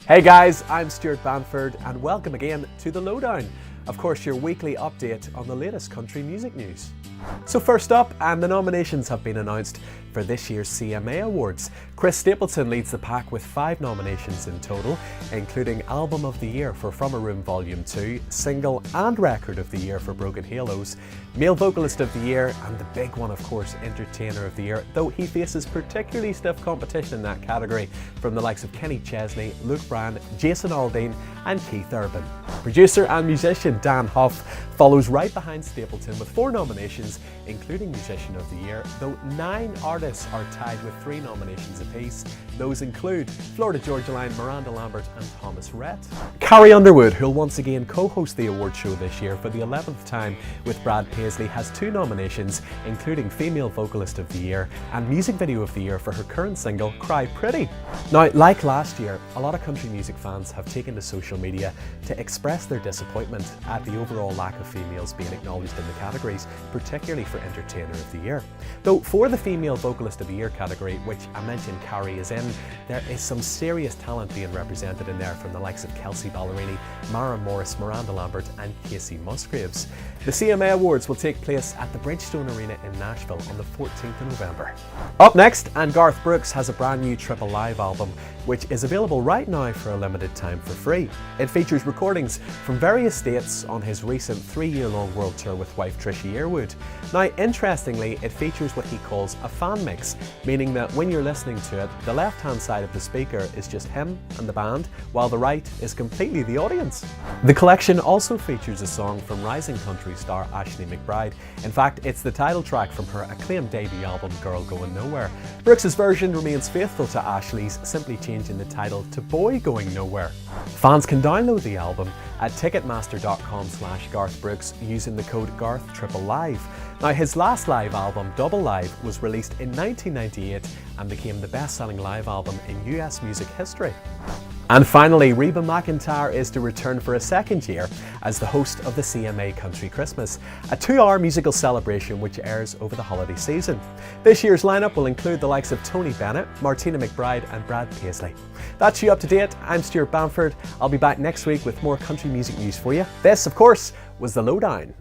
Hey guys, I'm Stuart Bamford and welcome again to the Lowdown. Of course, your weekly update on the latest country music news. So first up, the nominations have been announced for this year's CMA Awards. Chris Stapleton leads the pack with 5 nominations in total, including Album of the Year for From a Room Volume 2, Single and Record of the Year for Broken Halos, Male Vocalist of the Year, and the big one of course, Entertainer of the Year, though he faces particularly stiff competition in that category from the likes of Kenny Chesney, Luke Bryan, Jason Aldean and Keith Urban. Producer and musician Dan Huff follows right behind Stapleton with 4 nominations, including Musician of the Year, though 9 artists are tied with 3 nominations apiece. Those include Florida Georgia Line, Miranda Lambert and Thomas Rhett. Carrie Underwood, who'll once again co-host the award show this year for the 11th time with Brad Paisley, has 2 nominations, including Female Vocalist of the Year and Music Video of the Year for her current single, Cry Pretty. Now, like last year, a lot of country music fans have taken to social media to express their disappointment at the overall lack of females being acknowledged in the categories, particularly for Entertainer of the Year. Though for the Female Vocalist of the Year category, which I mentioned Carrie is in, there is some serious talent being represented in there from the likes of Kelsey Ballerini, Mara Morris, Miranda Lambert and Casey Musgraves. The CMA Awards will take place at the Bridgestone Arena in Nashville on the 14th of November. Up next, Garth Brooks has a brand new triple live album, which is available right now for a limited time for free. It features recordings from various dates on his recent 3-year-long world tour with wife Trisha Yearwood. Now, interestingly, it features what he calls a fan mix, meaning that when you're listening to it, the left-hand side of the speaker is just him and the band, while the right is completely the audience. The collection also features a song from rising country star Ashley McBryde. In fact, it's the title track from her acclaimed debut album, Girl Going Nowhere. Brooks' version remains faithful to Ashley's, simply changing the title to Boy Going Nowhere. Fans can download the album at ticketmaster.com/GarthBrooks using the code GarthTripleLive. Now, his last live album, Double Live, was released in 1998 and became the best-selling live album in US music history. And finally, Reba McEntire is to return for a 2nd year as the host of the CMA Country Christmas, a 2-hour musical celebration which airs over the holiday season. This year's lineup will include the likes of Tony Bennett, Martina McBride and Brad Paisley. That's you up to date. I'm Stuart Bamford. I'll be back next week with more country music news for you. This, of course, was the Lowdown.